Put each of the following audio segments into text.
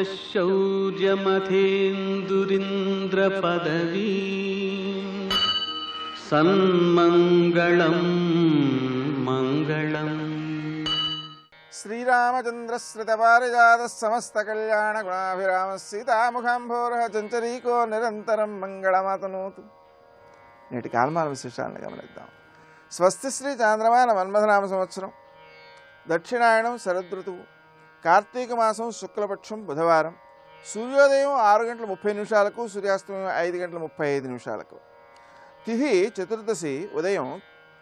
शौर्यमथेन्दुरिन्द्रपदवी सन्मङ्गलं मङ्गलम्। श्रीरामचन्द्रश्रितपारिजातः समस्तकल्याणगुणाभिरामः सीतामुखाम्भोरः चञ्चरीको निरन्तरं मङ्गलमातनोतु। నేటి కాలమాన విశేషాలను గమనిద్దాం. స్వస్తి శ్రీ చాంద్రమాన మన్మథనామ సంవత్సరం, దక్షిణాయనం శరదృతువు, కార్తీక మాసం శుక్లపక్షం బుధవారం, సూర్యోదయం 6:30 సూర్యాస్తమయం 5:35. తిథి చతుర్దశి ఉదయం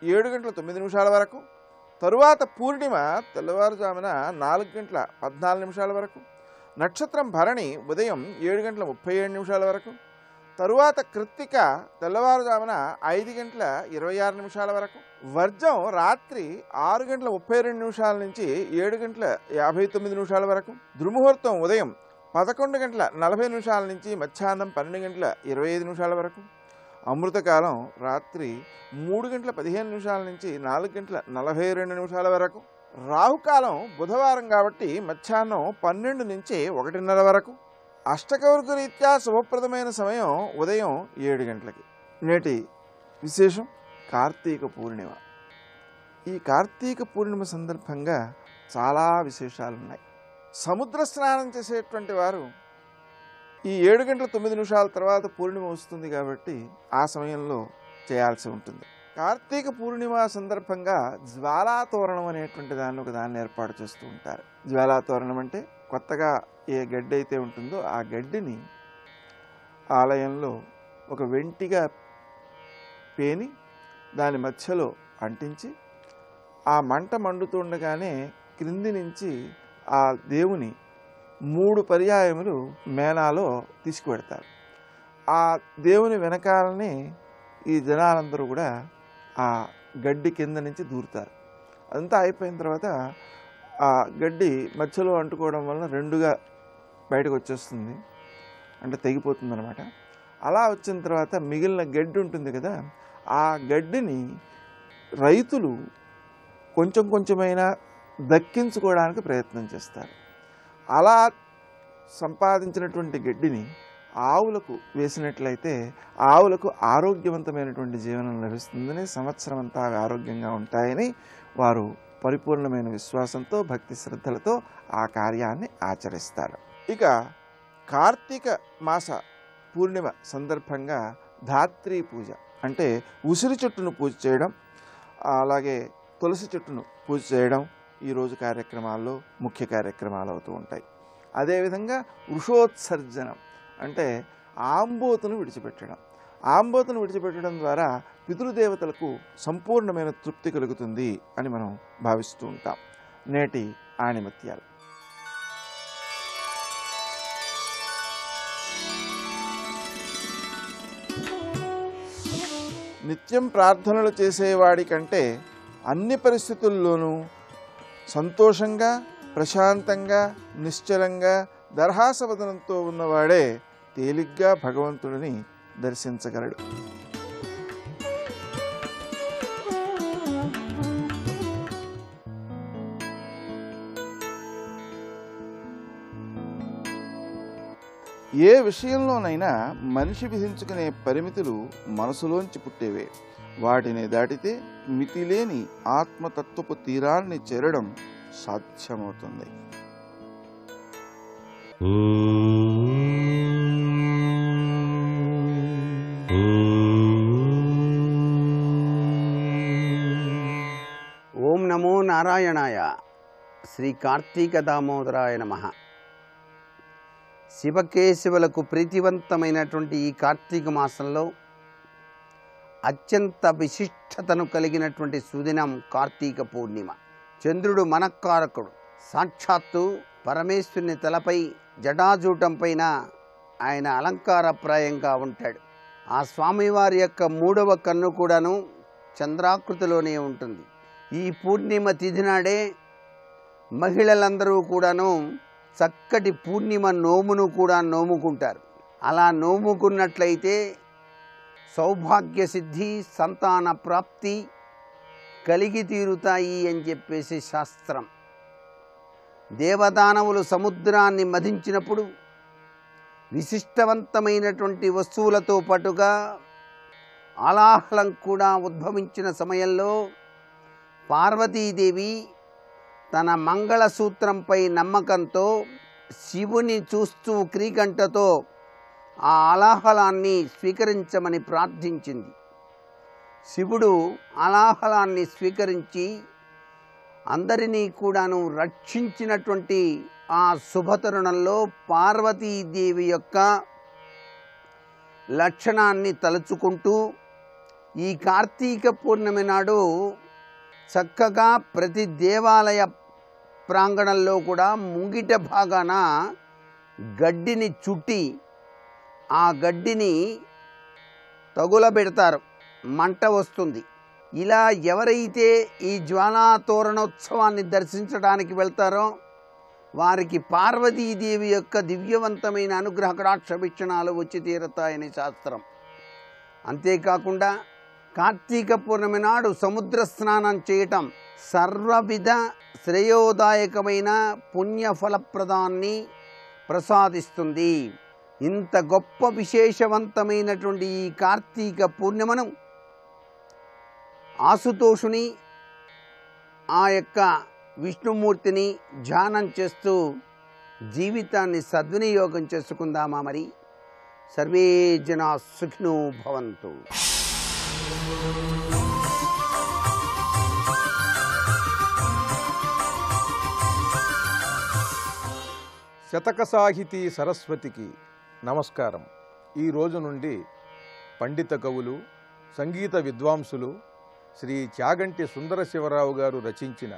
7:09 వరకు, తరువాత పూర్ణిమ తెల్లవారుజామున 4:14 వరకు, నక్షత్రం భరణి ఉదయం 7:37 వరకు, తరువాత కృత్తిక తెల్లవారుజామున 5:26 వరకు, వర్జం రాత్రి 6:32 నుంచి 7:59 వరకు, దుర్ముహూర్తం ఉదయం 11:40 నుంచి మధ్యాహ్నం 12:25 వరకు, అమృతకాలం రాత్రి 3:15 నుంచి 4:42 వరకు, రాహుకాలం బుధవారం కాబట్టి మధ్యాహ్నం 12 నుంచి 1:30 వరకు, అష్టకౌర్గ రీత్యా శుభప్రదమైన సమయం ఉదయం 7 గంటలకి. నేటి విశేషం కార్తీక పూర్ణిమ. ఈ కార్తీక పూర్ణిమ సందర్భంగా చాలా విశేషాలు ఉన్నాయి. సముద్ర స్నానం చేసేటువంటి వారు ఈ 7:09 తర్వాత పూర్ణిమ వస్తుంది కాబట్టి ఆ సమయంలో చేయాల్సి ఉంటుంది. కార్తీక పూర్ణిమ సందర్భంగా జ్వాలాతోరణం అనేటువంటి దాన్ని ఏర్పాటు చేస్తూ ఉంటారు. జ్వాలాతోరణం అంటే కొత్తగా ఏ గడ్డి అయితే ఉంటుందో ఆ గడ్డిని ఆలయంలో ఒక వెంటిగా పేని దాని మధ్యలో అంటించి ఆ మంట మండుతుండగానే క్రింది నుంచి ఆ దేవుని 3 పర్యాయములు మేనాలో తీసుకువెడతారు. ఆ దేవుని వెనకాలనే ఈ జనాలందరూ కూడా ఆ గడ్డి కింద నుంచి దూరుతారు. అదంతా అయిపోయిన తర్వాత ఆ గడ్డి మధ్యలో అంటుకోవడం వలన 2గా బయటకు వచ్చేస్తుంది, అంటే తెగిపోతుంది అనమాట. అలా వచ్చిన తర్వాత మిగిలిన గడ్డి ఉంటుంది కదా, ఆ గడ్డిని రైతులు కొంచెం కొంచెమైనా దక్కించుకోవడానికి ప్రయత్నం చేస్తారు. అలా సంపాదించినటువంటి గడ్డిని ఆవులకు వేసినట్లయితే ఆవులకు ఆరోగ్యవంతమైనటువంటి జీవనం లభిస్తుందని, సంవత్సరం అంతా ఆరోగ్యంగా ఉంటాయని వారు పరిపూర్ణమైన విశ్వాసంతో భక్తి శ్రద్ధలతో ఆ కార్యాన్ని ఆచరిస్తారు. ఇక కార్తీక మాస పూర్ణిమ సందర్భంగా ధాత్రీ పూజ అంటే ఉసిరి చెట్టును పూజ చేయడం, అలాగే తులసి చెట్టును పూజ చేయడం ఈరోజు కార్యక్రమాల్లో ముఖ్య కార్యక్రమాలు అవుతూ ఉంటాయి. అదేవిధంగా వృషోత్సర్జనం అంటే ఆంబోతును విడిచిపెట్టడం. ఆంబోతును విడిచిపెట్టడం ద్వారా పితృదేవతలకు సంపూర్ణమైన తృప్తి కలుగుతుంది అని మనం భావిస్తూ ఉంటాం. నేటి ఆణిమత్యాలు. నిత్యం ప్రార్థనలు చేసేవాడి కంటే అన్ని పరిస్థితుల్లోనూ సంతోషంగా, ప్రశాంతంగా, నిశ్చలంగా, దర్హాసవదనంతో ఉన్నవాడే తేలిగ్గా భగవంతుడిని దర్శించగలడు. ఏ విషయంలోనైనా మనిషి విధించుకునే పరిమితులు మనసులోంచి పుట్టేవే. వాటిని దాటితే మితిలేని ఆత్మతత్వపు తీరాన్ని చేరడం సాధ్యమవుతుంది. ఓం నమో నారాయణాయ. శ్రీ కార్తీక దామోదరాయ నమః. శివకేశవులకు ప్రీతివంతమైనటువంటి ఈ కార్తీక మాసంలో అత్యంత విశిష్టతను కలిగినటువంటి సుదినం కార్తీక పూర్ణిమ. చంద్రుడు మనఃకారకుడు. సాక్షాత్తు పరమేశ్వరుని తలపై జటాజూటం పైన ఆయన అలంకారప్రాయంగా ఉంటాడు. ఆ స్వామివారి యొక్క 3వ కన్ను కూడాను చంద్రాకృతిలోనే ఉంటుంది. ఈ పూర్ణిమ తిథి నాడే మహిళలందరూ కూడాను చక్కటి పూర్ణిమ నోమును కూడా నోముకుంటారు. అలా నోముకున్నట్లయితే సౌభాగ్య సిద్ధి, సంతాన ప్రాప్తి కలిగి తీరుతాయి అని చెప్పేసి శాస్త్రం. దేవదానవులు సముద్రాన్ని మధించినప్పుడు విశిష్టవంతమైనటువంటి వస్తువులతో పాటుగా అలాహలం కూడా ఉద్భవించిన సమయంలో పార్వతీదేవి తన మంగళసూత్రంపై నమ్మకంతో శివుని చూస్తూ క్రీకంఠతో ఆ అలాహలాన్ని స్వీకరించమని ప్రార్థించింది. శివుడు అలాహలాన్ని స్వీకరించి అందరినీ కూడాను రక్షించినటువంటి ఆ శుభతరుణంలో పార్వతీదేవి యొక్క లక్షణాన్ని తలుచుకుంటూ ఈ కార్తీక పూర్ణిమ నాడు చక్కగా ప్రతి దేవాలయ ప్రాంగణంలో కూడా ముంగిట భాగాన గడ్డిని చుట్టి ఆ గడ్డిని తగులబెడతారు, మంట వస్తుంది. ఇలా ఎవరైతే ఈ జ్వాలా తోరణోత్సవాన్ని దర్శించడానికి వెళ్తారో వారికి పార్వతీదేవి యొక్క దివ్యవంతమైన అనుగ్రహ కటాక్ష వీక్షణాలు వచ్చి తీరతాయని శాస్త్రం. అంతేకాకుండా కార్తీక పూర్ణిమ నాడు సముద్ర స్నానం చేయటం సర్వవిధ శ్రేయోదాయకమైన పుణ్యఫలప్రదాన్ని ప్రసాదిస్తుంది. ఇంత గొప్ప విశేషవంతమైనటువంటి ఈ కార్తీక పూర్ణిమను ఆశుతోషుని ఆ యొక్క విష్ణుమూర్తిని ధ్యానం చేస్తూ జీవితాన్ని సద్వినియోగం చేసుకుందామా? మరి సర్వే జనా సుఖినో భవంతు. శతక సాహితీ సరస్వతికి నమస్కారం. ఈ రోజు నుండి పండిత కవులు, సంగీత విద్వాంసులు శ్రీ చాగంటి సుందర శివరావు గారు రచించిన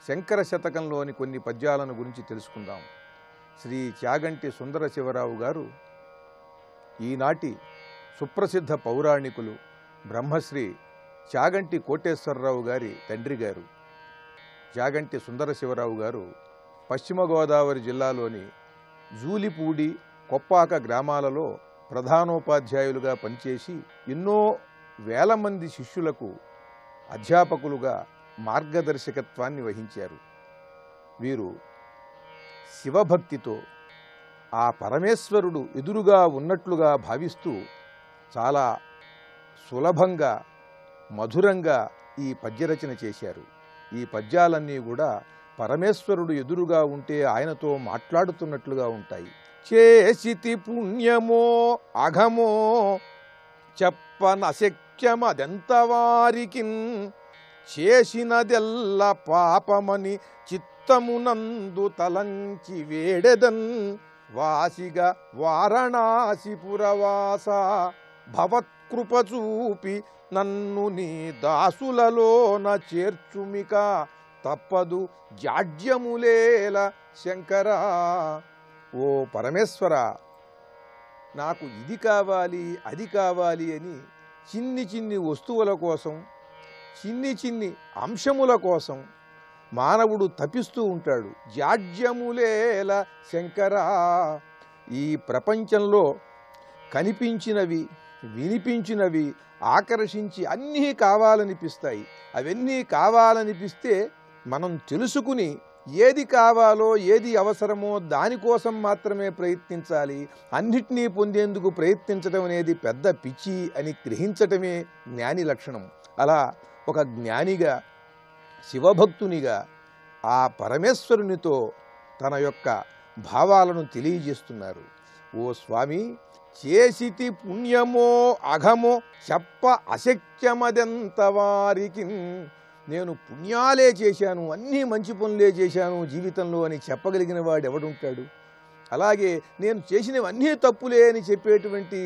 శంకర శతకంలోని కొన్ని పద్యాలను గురించి తెలుసుకుందాం. శ్రీ చాగంటి సుందర శివరావు గారు ఈనాటి సుప్రసిద్ధ పౌరాణికులు బ్రహ్మశ్రీ చాగంటి కోటేశ్వరరావు గారి తండ్రి గారు. చాగంటి సుందర శివరావు గారు పశ్చిమ గోదావరి జిల్లాలోని జూలిపూడి, కొప్పాక గ్రామాలలో ప్రధానోపాధ్యాయులుగా పనిచేసి ఎన్నో వేల మంది శిష్యులకు అధ్యాపకులుగా మార్గదర్శకత్వాన్ని వహించారు. వీరు శివభక్తితో ఆ పరమేశ్వరుడు ఎదురుగా ఉన్నట్లుగా భావిస్తూ చాలా సులభంగా, మధురంగా ఈ పద్యరచన చేశారు. ఈ పద్యాలన్నీ కూడా పరమేశ్వరుడు ఎదురుగా ఉంటే ఆయనతో మాట్లాడుతున్నట్లుగా ఉంటాయి. చేసితి పుణ్యమో అఘమో చెప్పనశక్యమదెంతవారికిన్ చేసినదెల్ల పాపమని చిత్తమునందు తలంచి వేడెదన్ వాసిగా వారణాసిపురవాస భవత్కృపచూపి నన్ను నీ దాసులలోన చేర్చుమిక తప్పదు జాడ్యములేల శంకరా. ఓ పరమేశ్వర, నాకు ఇది కావాలి, అది కావాలి అని చిన్ని చిన్ని వస్తువుల కోసం, చిన్ని చిన్ని అంశముల కోసం మానవుడు తపిస్తూ ఉంటాడు. జాడ్యములేల శంకరా. ఈ ప్రపంచంలో కనిపించినవి, వినిపించినవి ఆకర్షించి అన్నీ కావాలనిపిస్తాయి. అవన్నీ కావాలనిపిస్తే మనం తెలుసుకుని ఏది కావాలో, ఏది అవసరమో దానికోసం మాత్రమే ప్రయత్నించాలి. అన్నిటినీ పొందేందుకు ప్రయత్నించడం అనేది పెద్ద పిచ్చి అని గ్రహించటమే జ్ఞాని లక్షణం. అలా ఒక జ్ఞానిగా, శివభక్తునిగా ఆ పరమేశ్వరునితో తన యొక్క భావాలను తెలియజేస్తున్నారు. ఓ స్వామి, చేసితి పుణ్యమో అఘమో చెప్ప అశక్యమదెంత వారికి. నేను పుణ్యాలే చేశాను, అన్నీ మంచి పనులే చేశాను జీవితంలో అని చెప్పగలిగిన వాడు ఎవడుంటాడు? అలాగే నేను చేసినవన్నీ తప్పులే అని చెప్పేటువంటి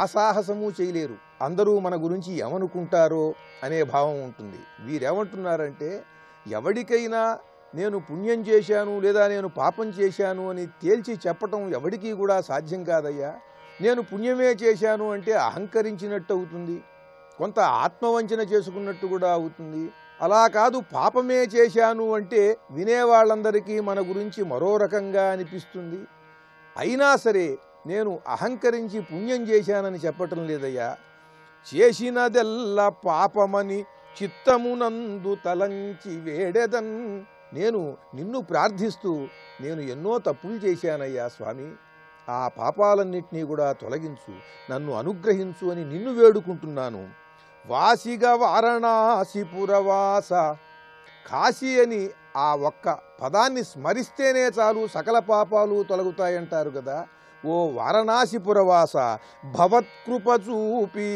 ఆసాహసము చేయలేరు. అందరూ మన గురించి ఏమనుకుంటారో అనే భావం ఉంటుంది. వీరేమంటున్నారంటే, ఎవడికైనా నేను పుణ్యం చేశాను లేదా నేను పాపం చేశాను అని తేల్చి చెప్పటం ఎవడికి కూడా సాధ్యం కాదయ్యా. నేను పుణ్యమే చేశాను అంటే అహంకరించినట్టు అవుతుంది, కొంత ఆత్మవంచన చేసుకున్నట్టు కూడా అవుతుంది. అలా కాదు, పాపమే చేశాను అంటే వినేవాళ్ళందరికీ మన గురించి మరో రకంగా అనిపిస్తుంది. అయినా సరే నేను అహంకరించి పుణ్యం చేశానని చెప్పటం లేదయ్యా. చేసినదెల్ల పాపమని చిత్తమునందు తలంచి వేడెదన్ నేను నిన్ను ప్రార్థిస్తూ నేను ఎన్నో తప్పులు చేశానయ్యా స్వామి, ఆ పాపాలన్నింటినీ కూడా తొలగించు, నన్ను అనుగ్రహించు అని నిన్ను వేడుకుంటున్నాను. వాసిగా వారణాసిపురవాస, కాశీ అని ఆ ఒక్క పదాన్ని స్మరిస్తేనే చాలు సకల పాపాలు తొలగుతాయంటారు కదా. ఓ వారణాసిపురవాస, భవత్కృప చూపి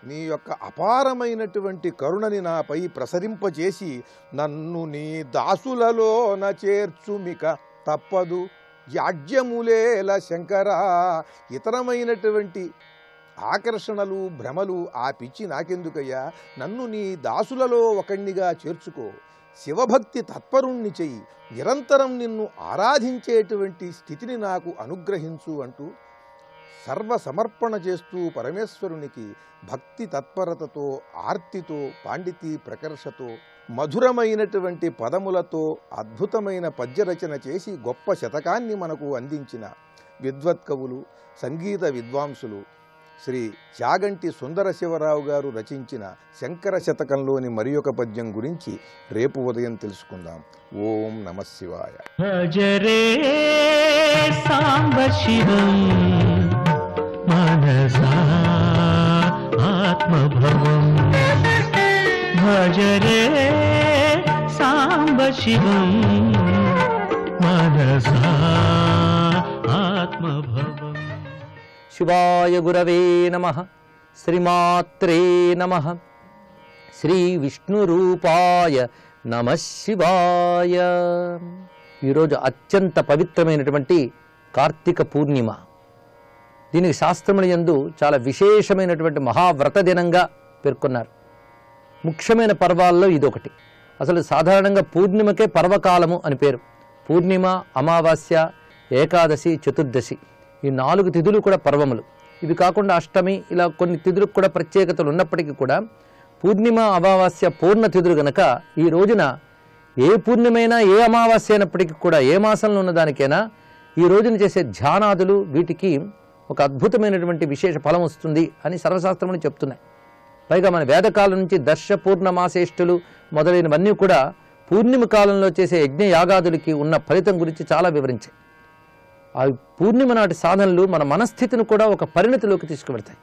నీ యొక్క అపారమైనటువంటి కరుణని నాపై ప్రసరింపచేసి నన్ను నీ దాసులలోన చేర్చుమిక తప్పదు యాజ్యములేల శంకరా. ఇతరమైనటువంటి ఆకర్షణలు భ్రమలు ఆ పిచ్చి నాకెందుకయ్యా, నన్ను నీ దాసులలో ఒకణ్ణిగా చేర్చుకో, శివభక్తి తత్పరుణ్ణి చెయ్యి, నిరంతరం నిన్ను ఆరాధించేటువంటి స్థితిని నాకు అనుగ్రహించు అంటూ సర్వసమర్పణ చేస్తూ పరమేశ్వరునికి భక్తి తత్పరతతో, ఆర్తితో, పాండితీ ప్రకర్షతో, మధురమైనటువంటి పదములతో అద్భుతమైన పద్యరచన చేసి గొప్ప శతకాన్ని మనకు అందించిన విద్వత్కవులు, సంగీత విద్వాంసులు శ్రీ చాగంటి సుందర శివరావు గారు రచించిన శంకర శతకంలోని మరి ఒక పద్యం గురించి రేపు ఉదయం తెలుసుకుందాం. ఓం నమః శివాయ. భజరే సాంబ శివం మనసా ఆత్మభవం, భజరే సాంబ శివం మనసా ఆత్మభవం. శివాయ గురవే నమః. శ్రీమాత్రే నమః. శ్రీ విష్ణురూపాయ నమః శివాయ. ఈరోజు అత్యంత పవిత్రమైనటువంటి కార్తీక పూర్ణిమ. దీనికి శాస్త్రముల యందు చాలా విశేషమైనటువంటి మహావ్రత దినంగా పేర్కొన్నారు. ముఖ్యమైన పర్వాల్లో ఇదొకటి. అసలు సాధారణంగా పూర్ణిమకే పర్వకాలము అని పేరు. పూర్ణిమ, అమావాస్య, ఏకాదశి, చతుర్దశి ఈ 4 తిథులు కూడా పర్వములు. ఇవి కాకుండా అష్టమి ఇలా కొన్ని తిథులకు కూడా ప్రత్యేకతలు ఉన్నప్పటికీ కూడా పూర్ణిమ, అమావాస్య పూర్ణ తిథులు గనక ఈ రోజున ఏ పూర్ణిమైనా ఏ అమావాస్య అయినప్పటికీ కూడా ఏ మాసంలో ఉన్నదానికైనా ఈ రోజున చేసే ధ్యానాదులు వీటికి ఒక అద్భుతమైనటువంటి విశేష ఫలం వస్తుంది అని సర్వశాస్త్రములు చెప్తున్నాయి. పైగా మన వేదకాలం నుంచి దర్శ పూర్ణమాసేష్టులు మొదలైనవన్నీ కూడా పూర్ణిమ కాలంలో చేసే యజ్ఞ యాగాదులకి ఉన్న ఫలితం గురించి చాలా వివరించాయి. ఆ పూర్ణిమ నాటి సాధనలు మన మనస్థితిని కూడా ఒక పరిణతిలోకి తీసుకువెడతాయి.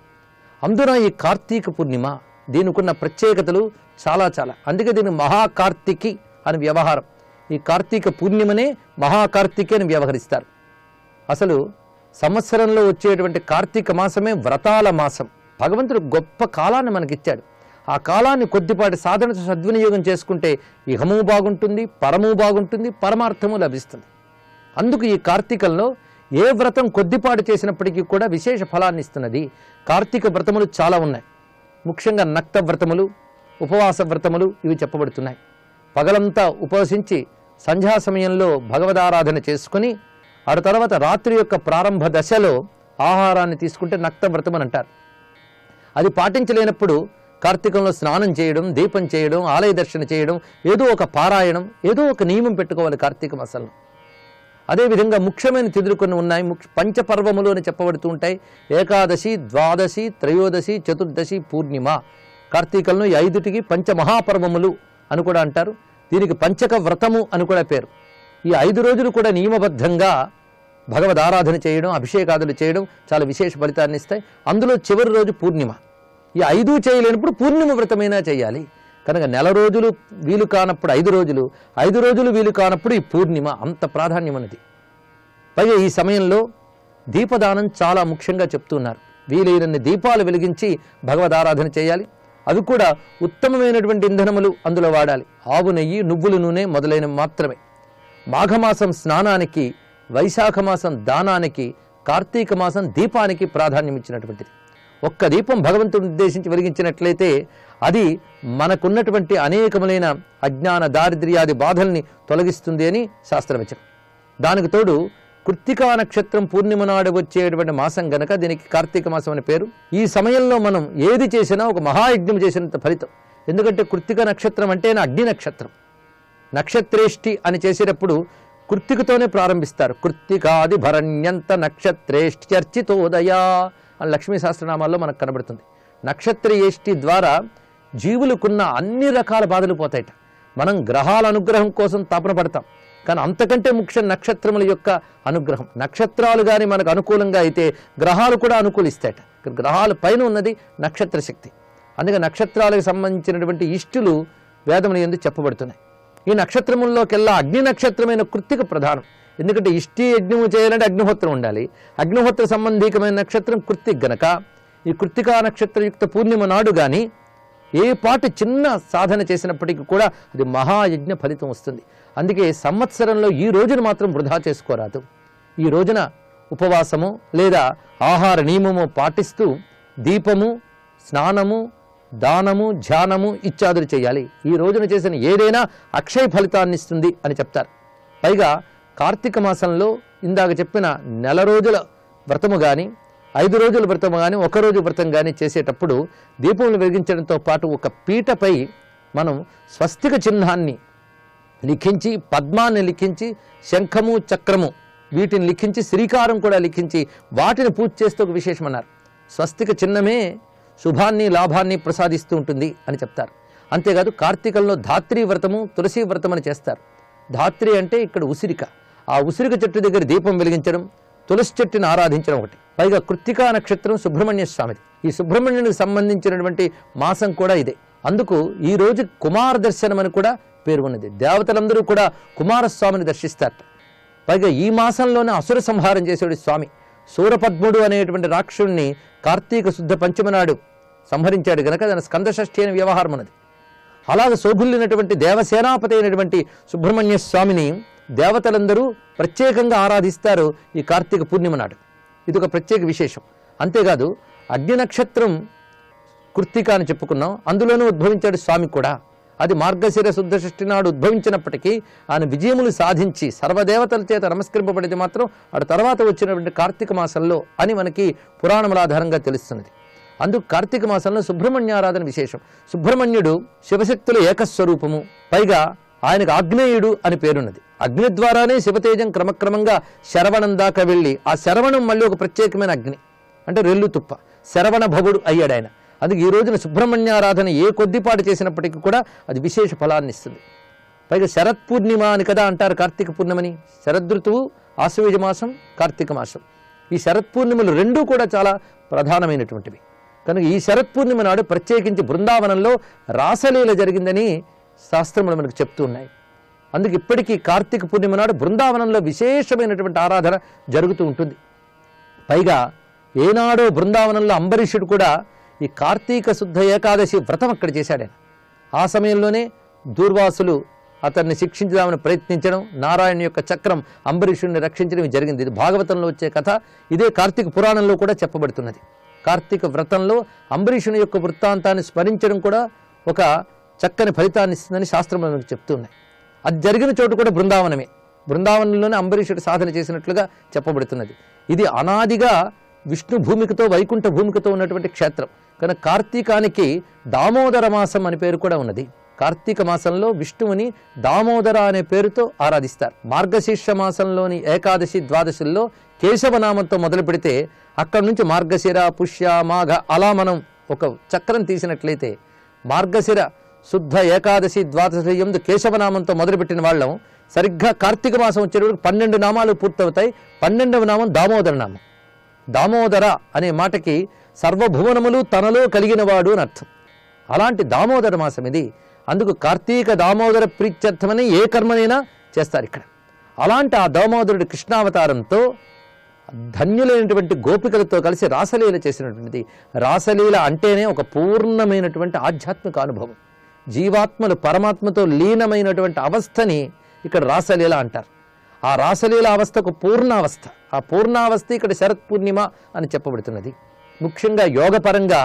అందున ఈ కార్తీక పూర్ణిమ దీనికున్న ప్రత్యేకతలు చాలా. అందుకే దీన్ని మహాకార్తికి అని వ్యవహారం. ఈ కార్తీక పూర్ణిమనే మహాకార్తికి అని వ్యవహరిస్తారు. అసలు సంవత్సరంలో వచ్చేటువంటి కార్తీక మాసమే వ్రతాల మాసం. భగవంతుడు గొప్ప కాలాన్ని మనకిచ్చాడు. ఆ కాలాన్ని కొద్దిపాటి సాధన సద్వినియోగం చేసుకుంటే ఇహము బాగుంటుంది, పరము బాగుంటుంది, పరమార్థము లభిస్తుంది. అందుకు ఈ కార్తీకంలో ఏ వ్రతం కొద్దిపాటు చేసినప్పటికీ కూడా విశేష ఫలాన్ని ఇస్తున్నది. కార్తీక వ్రతములు చాలా ఉన్నాయి. ముఖ్యంగా నక్త వ్రతములు, ఉపవాస వ్రతములు ఇవి చెప్పబడుతున్నాయి. పగలంతా ఉపవసించి సంధ్యా సమయంలో భగవదారాధన చేసుకుని ఆ తర్వాత రాత్రి యొక్క ప్రారంభ దశలో ఆహారాన్ని తీసుకుంటే నక్త వ్రతం అని అంటారు. అది పాటించలేనప్పుడు కార్తీకంలో స్నానం చేయడం, దీపం చేయడం, ఆలయ దర్శన చేయడం, ఏదో ఒక పారాయణం, ఏదో ఒక నియమం పెట్టుకోవాలి కార్తీక మాసంలో. అదేవిధంగా ముఖ్యమైన తిథులు కొన్ని ఉన్నాయి. పంచపర్వములు అని చెప్పబడుతూ ఉంటాయి. ఏకాదశి, ద్వాదశి, త్రయోదశి, చతుర్దశి, పూర్ణిమ. కార్తీకంలో ఈ 5టికి పంచమహాపర్వములు అని కూడా అంటారు. దీనికి పంచక వ్రతము అని కూడా పేరు. ఈ 5 రోజులు కూడా నియమబద్ధంగా భగవద్ ఆరాధన చేయడం, అభిషేకాదులు చేయడం చాలా విశేష ఫలితాన్ని ఇస్తాయి. అందులో చివరి రోజు పూర్ణిమ. ఈ 5 చేయలేనప్పుడు పూర్ణిమ వ్రతమైనా చేయాలి. కనుక నెల రోజులు వీలు కానప్పుడు 5 రోజులు, 5 రోజులు వీలు కానప్పుడు ఈ పూర్ణిమ. అంత ప్రాధాన్యం ఉన్నది. పైగా ఈ సమయంలో దీపదానం చాలా ముఖ్యంగా చెప్తున్నారు. వీలైనన్ని దీపాలు వెలిగించి భగవద్ ఆరాధన చేయాలి. అవి కూడా ఉత్తమమైనటువంటి ఇంధనములు అందులో వాడాలి. ఆవు నెయ్యి, నువ్వుల నూనె మొదలైనవి మాత్రమే. మాఘమాసం స్నానానికి, వైశాఖ మాసం దానానికి, కార్తీక మాసం దీపానికి ప్రాధాన్యం ఇచ్చినటువంటిది. ఒక్క దీపం భగవంతుడిని ఉద్దేశించి వెలిగించినట్లయితే అది మనకున్నటువంటి అనేకములైన అజ్ఞాన దారిద్ర్యాది బాధల్ని తొలగిస్తుంది అని శాస్త్రవచనం. దానికి తోడు కృత్తికా నక్షత్రం పూర్ణిమ నాడు వచ్చేటువంటి మాసం గనక దీనికి కార్తీక మాసం అని పేరు. ఈ సమయంలో మనం ఏది చేసినా ఒక మహాయజ్ఞం చేసినంత ఫలితం. ఎందుకంటే కృత్తిక నక్షత్రం అంటేనే అగ్ని నక్షత్రం. నక్షత్రేష్టి అని చేసేటప్పుడు కృత్తికతోనే ప్రారంభిస్తారు. కృత్తికాది భరణ్యంత నక్షత్రేష్ట్యర్చితోదయా అని లక్ష్మీ సహస్రనామాల్లో మనకు కనబడుతుంది. నక్షత్రేష్టి ద్వారా జీవులకున్న అన్ని రకాల బాధలు పోతాయట. మనం గ్రహాల అనుగ్రహం కోసం తపన పడతాం, కానీ అంతకంటే ముఖ్యం నక్షత్రముల యొక్క అనుగ్రహం. నక్షత్రాలు కానీ మనకు అనుకూలంగా అయితే గ్రహాలు కూడా అనుకూలిస్తాయట. గ్రహాల పైన ఉన్నది నక్షత్ర శక్తి. అందుకే నక్షత్రాలకు సంబంధించినటువంటి ఇష్టులు వేదముల యందు చెప్పబడుతున్నాయి. ఈ నక్షత్రముల్లోకెల్లా అగ్ని నక్షత్రమైన కృత్తిక ప్రధానం. ఎందుకంటే ఇష్టి యజ్ఞము చేయాలంటే అగ్నిహోత్రం ఉండాలి. అగ్నిహోత్ర సంబంధీకమైన నక్షత్రం కృత్తిక గనక ఈ కృత్తికా నక్షత్రయుక్త పూర్ణిమ నాడు కానీ ఏ పాటు చిన్న సాధన చేసినప్పటికీ కూడా అది మహాయజ్ఞ ఫలితం వస్తుంది. అందుకే సంవత్సరంలో ఈ రోజును మాత్రం వృధా చేసుకోరాదు. ఈ రోజున ఉపవాసము లేదా ఆహార నియమము పాటిస్తూ దీపము, స్నానము, దానము, ధ్యానము ఇత్యాదులు చేయాలి. ఈ రోజున చేసిన ఏదైనా అక్షయ ఫలితాన్ని ఇస్తుంది అని చెప్తారు. పైగా కార్తీక మాసంలో ఇందాక చెప్పిన నెల రోజుల వ్రతము కానీ 5 రోజుల వ్రతము కానీ 1 రోజు వ్రతం కానీ చేసేటప్పుడు దీపములు వెలిగించడంతో పాటు ఒక పీటపై మనం స్వస్తిక చిహ్నాన్ని లిఖించి, పద్మాన్ని లిఖించి, శంఖము, చక్రము వీటిని లిఖించి, శ్రీకారం కూడా లిఖించి వాటిని పూజ చేస్తూ ఒక విశేషమన్నారు. స్వస్తిక చిహ్నమే శుభాన్ని, లాభాన్ని ప్రసాదిస్తూ ఉంటుంది అని చెప్తారు. అంతేకాదు కార్తీకంలో ధాత్రీ వ్రతము, తులసి వ్రతం అని చేస్తారు. ధాత్రి అంటే ఇక్కడ ఉసిరిక. ఆ ఉసిరిక చెట్టు దగ్గర దీపం వెలిగించడం, తులసి చెట్టుని ఆరాధించడం ఒకటి. పైగా కృత్తికా నక్షత్రం సుబ్రహ్మణ్య స్వామిది. ఈ సుబ్రహ్మణ్యునికి సంబంధించినటువంటి మాసం కూడా ఇదే. అందుకు ఈ రోజు కుమార దర్శనం అని కూడా పేరు ఉన్నది. దేవతలందరూ కూడా కుమారస్వామిని దర్శిస్తారు. పైగా ఈ మాసంలోనే అసుర సంహారం చేసేవాడు స్వామి. సూరపద్ముడు అనేటువంటి రాక్షసుణ్ణి కార్తీక శుద్ధ పంచమి నాడు సంహరించాడు గనక దాని స్కందషష్ఠి అనే వ్యవహారం ఉన్నది. అలాగే శోభుల్లినటువంటి దేవసేనాపతి అయినటువంటి సుబ్రహ్మణ్య స్వామిని దేవతలందరూ ప్రత్యేకంగా ఆరాధిస్తారు ఈ కార్తీక పూర్ణిమ నాడు. ఇది ఒక ప్రత్యేక విశేషం. అంతేకాదు అగ్ని నక్షత్రం కృత్తిక అని చెప్పుకున్నాం, అందులోనూ ఉద్భవించాడు స్వామి కూడా. అది మార్గశిర శుద్ధ షష్ఠి నాడు ఉద్భవించినప్పటికీ ఆయన విజయములు సాధించి సర్వదేవతల చేత నమస్కరింపబడితే మాత్రం అటు తర్వాత వచ్చినటువంటి కార్తీక మాసంలో అని మనకి పురాణముల ఆధారంగా తెలుస్తున్నది. అందుకు కార్తీక మాసంలో సుబ్రహ్మణ్యారాధన విశేషం. సుబ్రహ్మణ్యుడు శివశక్తుల ఏకస్వరూపము. పైగా ఆయనకు ఆగ్నేయుడు అని పేరున్నది. అగ్ని ద్వారానే శివతేజం క్రమక్రమంగా శరవణం దాకా వెళ్ళి ఆ శరవణం మళ్ళీ ఒక ప్రత్యేకమైన అగ్ని, అంటే రెల్లు తుప్ప, శరవణ భవుడు అయ్యాడు ఆయన. అందుకే ఈ రోజున సుబ్రహ్మణ్యారాధన ఏ కొద్దిపాటు చేసినప్పటికీ కూడా అది విశేష ఫలాన్ని ఇస్తుంది. పైగా శరత్ పూర్ణిమ అని కదా అంటారు కార్తీక పూర్ణిమని. శరదృతువు, ఆశ్వయుజ మాసం, కార్తీక మాసం, ఈ శరత్ పూర్ణిమలు రెండూ కూడా చాలా ప్రధానమైనటువంటివి. కనుక ఈ శరత్ పూర్ణిమ నాడు ప్రత్యేకించి బృందావనంలో రాసలీల జరిగిందని శాస్త్రములు మనకు చెప్తూ ఉన్నాయి. అందుకు ఇప్పటికీ కార్తీక పూర్ణిమ నాడు బృందావనంలో విశేషమైనటువంటి ఆరాధన జరుగుతూ ఉంటుంది. పైగా ఏనాడో బృందావనంలో అంబరీషుడు కూడా ఈ కార్తీక శుద్ధ ఏకాదశి వ్రతం అక్కడ చేశాడు. ఆ సమయంలోనే దూర్వాసులు అతన్ని శిక్షించుదామని ప్రయత్నించడం, నారాయణ యొక్క చక్రం అంబరీషుడిని రక్షించడం జరిగింది. ఇది భాగవతంలో వచ్చే కథ. ఇదే కార్తీక పురాణంలో కూడా చెప్పబడుతున్నది. కార్తీక వ్రతంలో అంబరీషుని యొక్క వృత్తాంతాన్ని స్మరించడం కూడా ఒక చక్కని ఫలితాన్ని ఇస్తుందని శాస్త్రములు మనకు చెప్తున్నాయి. అది జరిగిన చోటు కూడా బృందావనమే. బృందావనంలోనే అంబరీషుడు సాధన చేసినట్లుగా చెప్పబడుతున్నది. ఇది అనాదిగా విష్ణు భూమికతో, వైకుంఠ భూమికతో ఉన్నటువంటి క్షేత్రం. కనుక కార్తీకానికి దామోదర మాసం అని పేరు కూడా ఉన్నది. కార్తీక మాసంలో విష్ణువుని దామోదర అనే పేరుతో ఆరాధిస్తారు. మార్గశీర్ష మాసంలోని ఏకాదశి, ద్వాదశుల్లో కేశవనామంతో మొదలు పెడితే అక్కడి నుంచి మార్గశిర, పుష్య, మాఘ అలా మనం ఒక చక్రం తీసినట్లయితే మార్గశిర శుద్ధ ఏకాదశి, ద్వాదశి యందు కేశవనామంతో మొదలుపెట్టిన వాళ్ళం సరిగ్గా కార్తీక మాసం వచ్చేటప్పుడు 12 నామాలు పూర్తవుతాయి. 12వ నామం దామోదర నామం. దామోదర అనే మాటకి సర్వభువనములు తనలో కలిగినవాడు అని అర్థం. అలాంటి దామోదర మాసం ఇది. అందుకు కార్తీక దామోదర ప్రీత్యర్థమని ఏ కర్మనైనా చేస్తారు ఇక్కడ. అలాంటి ఆ దామోదరుడి కృష్ణావతారంతో ధన్యులైనటువంటి గోపికలతో కలిసి రాసలీల చేసినటువంటిది. రాసలీల అంటేనే ఒక పూర్ణమైనటువంటి ఆధ్యాత్మిక అనుభవం. జీవాత్మలు పరమాత్మతో లీనమైనటువంటి అవస్థని ఇక్కడ రాసలీల అంటారు. ఆ రాసలీల అవస్థకు పూర్ణావస్థ. ఆ పూర్ణావస్థ ఇక్కడ శరత్ పూర్ణిమ అని చెప్పబడుతున్నది. ముఖ్యంగా యోగపరంగా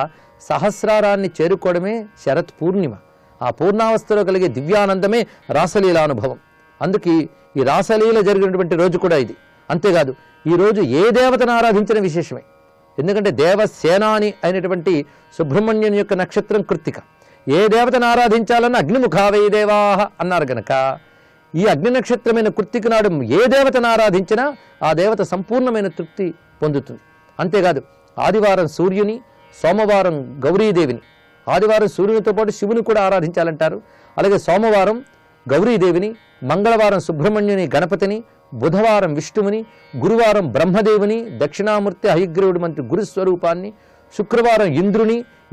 సహస్రారాన్ని చేరుకోవడమే శరత్ పూర్ణిమ. ఆ పూర్ణావస్థలో కలిగే దివ్యానందమే రాసలీల అనుభవం. అందుకే ఈ రాసలీల జరిగినటువంటి రోజు కూడా ఇది. అంతేకాదు ఈరోజు ఏ దేవతను ఆరాధించిన విశేషమే. ఎందుకంటే దేవసేనాని అయినటువంటి సుబ్రహ్మణ్యుని యొక్క నక్షత్రం కృత్తిక. ఏ దేవతను ఆరాధించాలన్న అగ్నిముఖావై దేవాహ అన్నారు గనక ఈ అగ్ని నక్షత్రమైన కృత్తిక నాడు ఏ దేవతను ఆరాధించినా ఆ దేవత సంపూర్ణమైన తృప్తి పొందుతుంది. అంతేకాదు ఆదివారం సూర్యుని, సోమవారం గౌరీదేవిని, ఆదివారం సూర్యునితో పాటు శివుని కూడా ఆరాధించాలంటారు. అలాగే సోమవారం గౌరీదేవిని, మంగళవారం సుబ్రహ్మణ్యుని గణపతిని, బుధవారం విష్ణువుని, గురువారం బ్రహ్మదేవుని, దక్షిణామూర్తి హయగ్రీవుడి మంత్రి గురుస్వరూపాన్ని, శుక్రవారం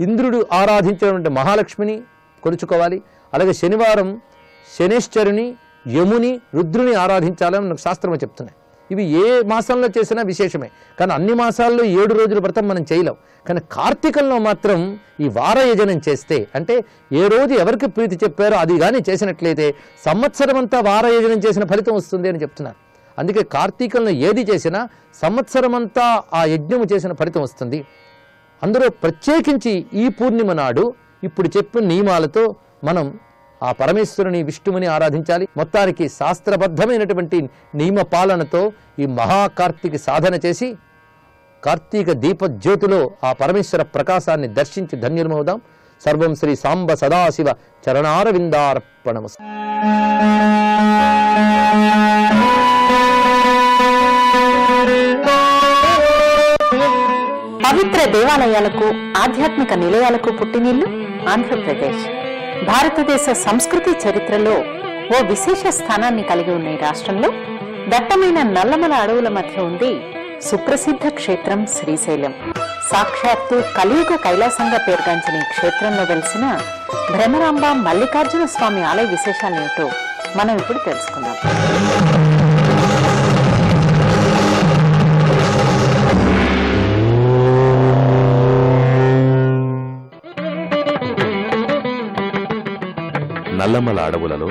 ఇంద్రుడు ఆరాధించినటువంటి మహాలక్ష్మిని కొలుచుకోవాలి. అలాగే శనివారం శనేశ్వరుని, యముని, రుద్రుని ఆరాధించాలని మనకు శాస్త్రము చెప్తున్నాయి. ఇవి ఏ మాసంలో చేసినా విశేషమే, కానీ అన్ని మాసాల్లో 7 రోజుల వ్రతం మనం చేయలేం. కానీ కార్తీకంలో మాత్రం ఈ వారయజనం చేస్తే, అంటే ఏ రోజు ఎవరికి ప్రీతి చెప్పారో అది కానీ చేసినట్లయితే సంవత్సరం అంతా వారయజనం చేసిన ఫలితం వస్తుంది అని చెప్తున్నారు. అందుకే కార్తీకంలో ఏది చేసినా సంవత్సరం అంతా ఆ యజ్ఞము చేసిన ఫలితం వస్తుంది. అందులో ప్రత్యేకించి ఈ పూర్ణిమ నాడు ఇప్పుడు చెప్పిన నియమాలతో మనం ఆ పరమేశ్వరుని, విష్ణువుని ఆరాధించాలి. మొత్తానికి శాస్త్రబద్ధమైనటువంటి నియమ పాలనతో ఈ మహాకార్తీక సాధన చేసి కార్తీక దీపజ్యోతిలో ఆ పరమేశ్వర ప్రకాశాన్ని దర్శించి ధన్యులమవుదాం. సర్వం శ్రీ సాంబ సదాశివ చరణారవిందార్పణమస్తు. పవిత్ర దేవాలయాలకు, ఆధ్యాత్మిక నిలయాలకు పుట్టినిల్లు ఆంధ్రప్రదేశ్. భారతదేశ సంస్కృతి చరిత్రలో ఓ విశేష స్థానాన్ని కలిగి ఉన్న ఈ రాష్ట్రంలో దట్టమైన నల్లమల అడవుల మధ్య ఉంది సుప్రసిద్ధ క్షేత్రం శ్రీశైలం. సాక్షాత్తు కలియుగ కైలాసంగా పేర్గాంచిన ఈ క్షేత్రంలో వెలిసిన భ్రమరాంబ మల్లికార్జున స్వామి ఆలయ విశేషాలేమిటో మనం ఇప్పుడు తెలుసుకుందాం. నల్లమల అడవులలో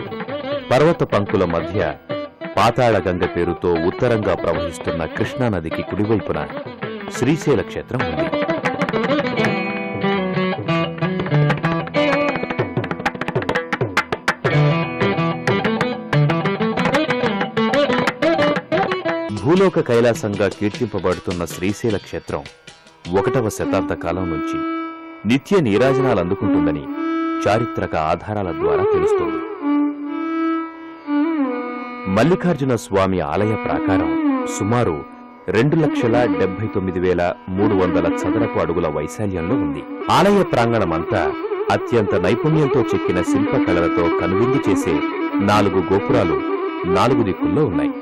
పర్వత పంకుల మధ్య పాతాళగంగ పేరుతో ఉత్తరంగా ప్రవహిస్తున్న కృష్ణానదికి కుడివైపున శ్రీశైల క్షేత్రం ఉంది. భూలోక కైలాసంగా కీర్తింపబడుతున్న శ్రీశైల క్షేత్రం 1వ శతాబ్ద కాలం నుంచి నిత్య నీరాజనాలు అందుకుంటుందని చారిత్రక ఆధారాల ద్వారా తెలుస్తోంది. మల్లికార్జున స్వామి ఆలయ ప్రాకారం సుమారు 2,79,300 చదరపు అడుగుల వైశాల్యంలో ఉంది. ఆలయ ప్రాంగణమంతా అత్యంత నైపుణ్యంతో చెక్కిన శిల్పకళలతో కనువిందు చేసే 4 గోపురాలు 4 దిక్కుల్లో ఉన్నాయి.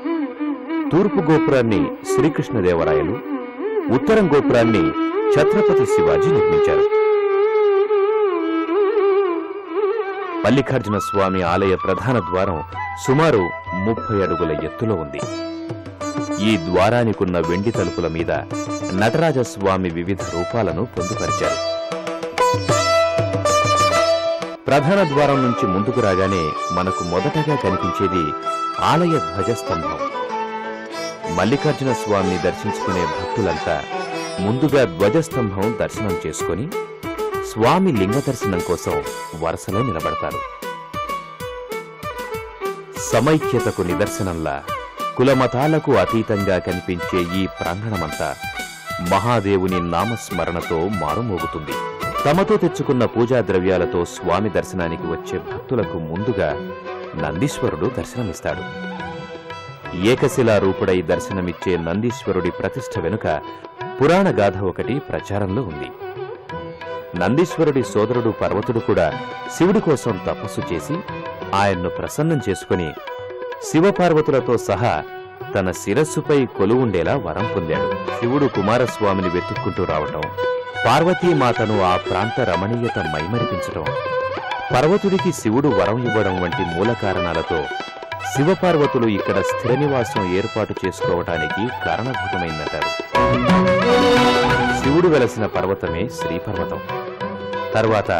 తూర్పు గోపురాన్ని శ్రీకృష్ణదేవరాయలు, ఉత్తరం గోపురాన్ని ఛత్రపతి శివాజీ నిర్మించారు. మల్లికార్జున స్వామి ఆలయ ప్రధాన ద్వారం సుమారు 30 అడుగుల ఎత్తులో ఉంది. ఈ ద్వారానికున్న వెండి తలుపుల మీద నటరాజస్వామి వివిధ రూపాలను పొందుపరిచారు. ప్రధాన ద్వారం నుంచి ముందుకు రాగానే మనకు మొదటగా కనిపించేది ఆలయ ధ్వజస్తంభం. మల్లికార్జున స్వామిని దర్శించుకునే భక్తులంతా ముందుగా ధ్వజస్తంభం దర్శనం చేసుకుని స్వామి లింగ దర్శనం కోసం వరుసలో నిలబడతారు. సమైక్యతకు నిదర్శనంలా కులమతాలకు అతీతంగా కనిపించే ఈ ప్రాంగణమంతా మహాదేవుని నామస్మరణతో మారుమోగుతుంది. తమతో తెచ్చుకున్న పూజా ద్రవ్యాలతో స్వామి దర్శనానికి వచ్చే భక్తులకు ముందుగా నందీశ్వరుడు దర్శనమిస్తాడు. ఏకశిలా రూపుడై దర్శనమిచ్చే నందీశ్వరుడి ప్రతిష్ఠ వెనుక పురాణ గాథ ఒకటి ప్రచారంలో ఉంది. నందీశ్వరుడి సోదరుడు పర్వతుడు కూడా శివుడి కోసం తపస్సు చేసి ఆయన్ను ప్రసన్నం చేసుకుని శివపార్వతులతో సహా తన శిరస్సుపై కొలువుండేలా వరం పొందాడు. శివుడు కుమారస్వామిని వెతుక్కుంటూ రావటం, పార్వతీమాతను ఆ ప్రాంత రమణీయత మైమరిపించటం, పర్వతుడికి శివుడు వరం ఇవ్వడం వంటి మూల కారణాలతో శివపార్వతులు ఇక్కడ స్థిర నివాసం ఏర్పాటు చేసుకోవటానికి కారణభూతమైందంటారు. శివుడు వెలసిన పర్వతమే శ్రీపర్వతం. తర్వాత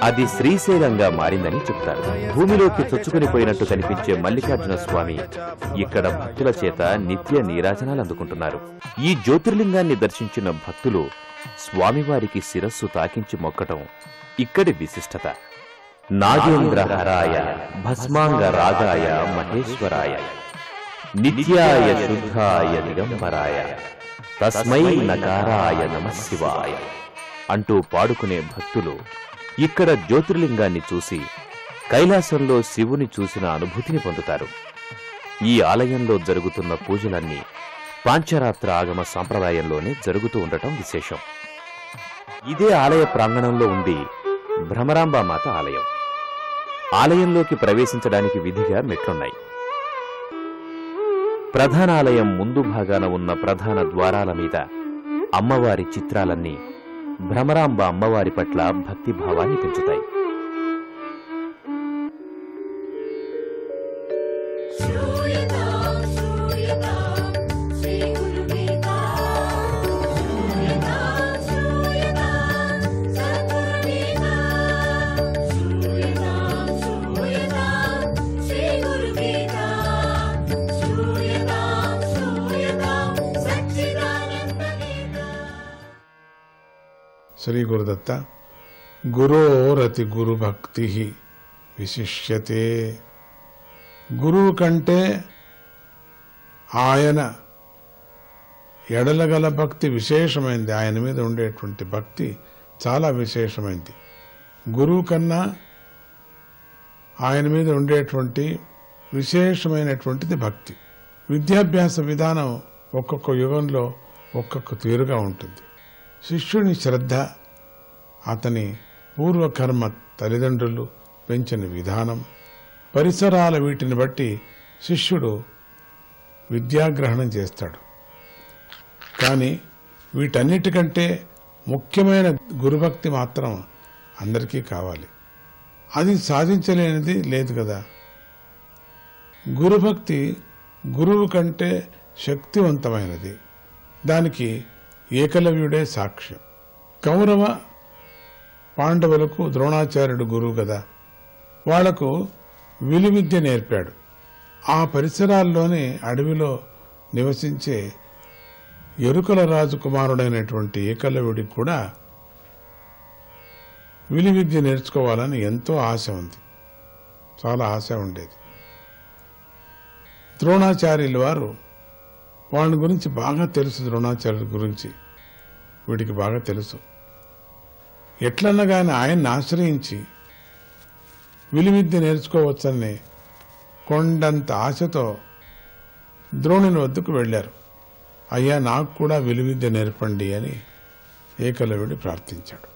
అది శ్రీశైలంగా మారిందని చెప్తారు. భూమిలోకి చొచ్చుకునిపోయినట్టు కనిపించే మల్లికార్జున స్వామి ఇక్కడ భక్తుల చేత నిత్య నీరాజనాలు అందుకుంటున్నారు. ఈ జ్యోతిర్లింగాన్ని దర్శించిన భక్తులు స్వామివారికి శిరస్సు తాకించి మొక్కటం ఇక్కడి విశిష్టత. నాగేంద్రహరాయ భస్మాంగ రాగాయ మహేశ్వరాయ నిత్యాయ శుద్ధాయ దిగంబరాయ తస్మై నకారాయ నమః శివాయ అంటూ పాడుకునే భక్తులు ఇక్కడ జ్యోతిర్లింగాన్ని చూసి కైలాసంలో శివుని చూసిన అనుభూతిని పొందుతారు. ఈ ఆలయంలో జరుగుతున్న పూజలన్నీ పాంచరాత్ర ఆగమ సంప్రదాయంలోనే జరుగుతూ ఉండటం విశేషం. ఇదే ఆలయ ప్రాంగణంలో ఉంది భ్రమరాంబామాత ఆలయం. ఆలయంలోకి ప్రవేశించడానికి విధిగా మెట్లున్నాయి. ప్రధానాలయం ముందు భాగాన ఉన్న ప్రధాన ద్వారాల మీద అమ్మవారి చిత్రాలన్నీ భ్రమరాంబ అమ్మవారి పట్ల భక్తిభావాన్ని పెంచుతాయి. శ్రీ గురుదత్త. గురోరతి గురు భక్తి విశిష్యతే. గురువు కంటే ఆయన ఎడలగల భక్తి విశేషమైంది. ఆయన మీద ఉండేటువంటి భక్తి చాలా విశేషమైంది. గురువు కన్నా ఆయన మీద ఉండేటువంటి విశేషమైనటువంటిది భక్తి. విద్యాభ్యాస విధానం ఒక్కొక్క యుగంలో ఒక్కొక్క తీరుగా ఉంటుంది. శిష్యుని శ్రద్ధ, అతని పూర్వకర్మ, తల్లిదండ్రులు పెంచిన విధానం, పరిసరాల వీటిని బట్టి శిష్యుడు విద్యాగ్రహణం చేస్తాడు. కానీ వీటన్నిటికంటే ముఖ్యమైన గురుభక్తి మాత్రం అందరికీ కావాలి. అది సాధించలేనిది లేదు కదా. గురుభక్తి గురువు కంటే శక్తివంతమైనది. దానికి ఏకలవ్యుడే సాక్ష్యం. కౌరవ పాండవులకు ద్రోణాచార్యుడు గురువు కదా. వాళ్లకు విలువిద్య నేర్పాడు. ఆ పరిసరాల్లోని అడవిలో నివసించే ఎరుకల రాజు కుమారుడైనటువంటి ఏకలవ్యుడికి కూడా విలువిద్య నేర్చుకోవాలని ఎంతో ఆశ ఉంది. చాలా ఆశ ఉండేది. ద్రోణాచార్యుల వారు వాని గురించి బాగా తెలుసు. ద్రోణాచార్యుల గురించి వీడికి బాగా తెలుసు. ఎట్లన్నా కానీ ఆయన్ని ఆశ్రయించి విలువిద్య నేర్చుకోవచ్చని కొండంత ఆశతో ద్రోణుని వద్దకు వెళ్లారు. అయ్యా, నాకు కూడా విలువిద్య నేర్పండి అని ఏకలవ్యుడు ప్రార్థించాడు.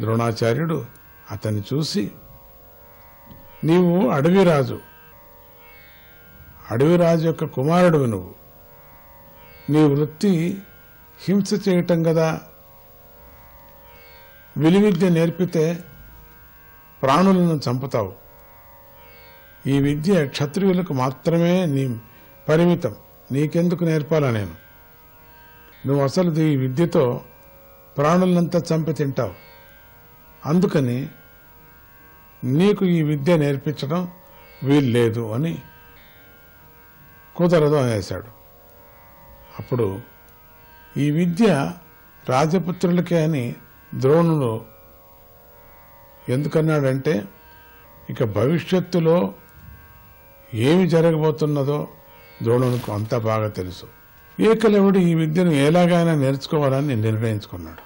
ద్రోణాచార్యుడు అతన్ని చూసి, నీవు అడవిరాజు యొక్క కుమారుడివి. నువ్వు నీ వృత్తి హింస చేయటం కదా. విలువిద్య నేర్పితే ప్రాణులను చంపుతావు. ఈ విద్య క్షత్రియులకు మాత్రమే నీ పరిమితం. నీకెందుకు నేర్పాలా నేను? నువ్వు అసలు ఈ విద్యతో ప్రాణులంతా చంపి తింటావు. అందుకని నీకు ఈ విద్య నేర్పించడం వీల్లేదు అని, కుదరదు అనేశాడు. అప్పుడు ఈ విద్య రాజపుత్రులకే అని ద్రోణుడు ఎందుకన్నాడంటే, ఇక భవిష్యత్తులో ఏమి జరగబోతున్నదో ద్రోణునికి అంతా బాగా తెలుసు. ఏకలవ్యుడు ఈ విద్యను ఎలాగైనా నేర్చుకోవాలని నిర్ణయించుకున్నాడు.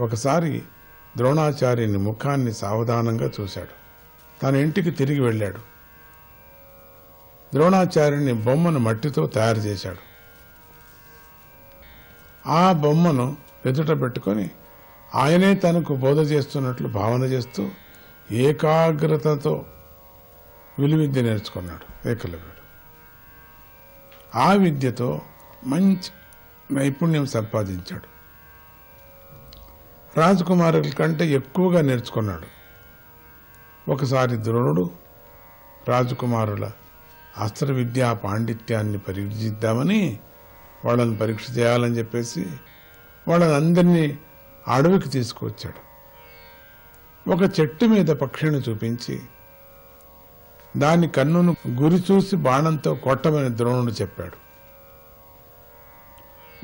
ఒకసారి ద్రోణాచార్యుని ముఖాన్ని సావధానంగా చూశాడు. తన ఇంటికి తిరిగి వెళ్ళాడు. ద్రోణాచార్యుని బొమ్మను మట్టితో తయారు చేశాడు. ఆ బొమ్మను ఎదుట పెట్టుకొని ఆయనే తనకు బోధ చేస్తున్నట్లు భావన చేస్తూ ఏకాగ్రతతో విలువిద్య నేర్చుకున్నాడు ఏకలవ్యుడు. ఆ విద్యతో మంచి నైపుణ్యం సంపాదించాడు. రాజకుమారుల కంటే ఎక్కువగా నేర్చుకున్నాడు. ఒకసారి ద్రోణుడు రాజకుమారుల అస్త్ర విద్యా పాండిత్యాన్ని పరీక్షిద్దామని, వాళ్ళని పరీక్ష చేయాలని చెప్పేసి వాళ్ళని అందరినీ అడవికి తీసుకువచ్చాడు. ఒక చెట్టు మీద పక్షిని చూపించి దాని కన్నును గురి చూసి బాణంతో కొట్టమని ద్రోణుడు చెప్పాడు.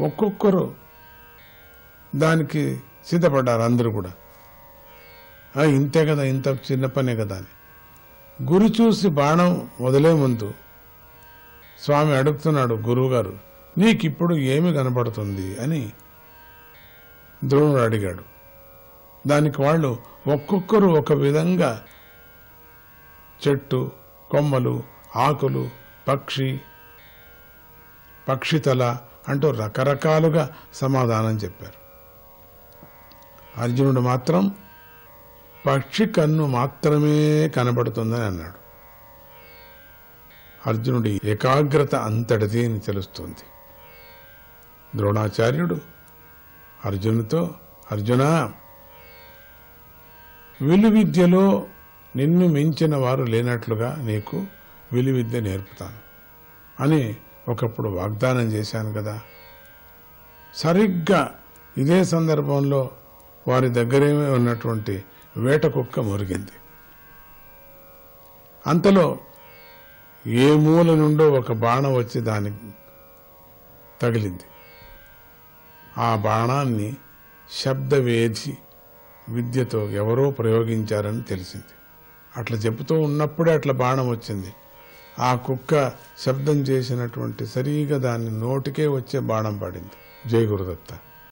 ఒక్కొక్కరు దానికి సిద్ధపడ్డారు. అందరూ కూడా ఇంతే కదా, ఇంత చిన్న పనే కదా అని. గురి చూసి బాణం వదిలే ముందు స్వామి అడుగుతున్నాడు, గురువుగారు నీకిప్పుడు ఏమి కనపడుతుంది అని ద్రోణుడు అడిగాడు. దానికి వాళ్ళు ఒక్కొక్కరు ఒక విధంగా చెట్టు, కొమ్మలు, ఆకులు, పక్షితల అంటూ రకరకాలుగా సమాధానం చెప్పారు. అర్జునుడు మాత్రం పక్షి కన్ను మాత్రమే కనబడుతుందని అన్నాడు. అర్జునుడి ఏకాగ్రత అంతటిది అని తెలుస్తుంది. ద్రోణాచార్యుడు అర్జునుతో, అర్జున, విలువిద్యలో నిన్ను మించిన వారు లేనట్లుగా నీకు విలువిద్య నేర్పుతాను అని ఒకప్పుడు వాగ్దానం చేశాను కదా. సరిగ్గా ఇదే సందర్భంలో వారి దగ్గరే ఉన్నటువంటి వేట కుక్క మురిగింది. అంతలో ఏ మూల నుండో ఒక బాణం వచ్చి దానికి తగిలింది. ఆ బాణాన్ని శబ్దవేధి విద్యతో ఎవరో ప్రయోగించారని తెలిసింది. అట్లా చెబుతూ ఉన్నప్పుడే అట్లా బాణం వచ్చింది. ఆ కుక్క శబ్దం చేసినటువంటి సరిగా దాని నోటికే వచ్చే బాణం పడింది. జయ గురుదత్త.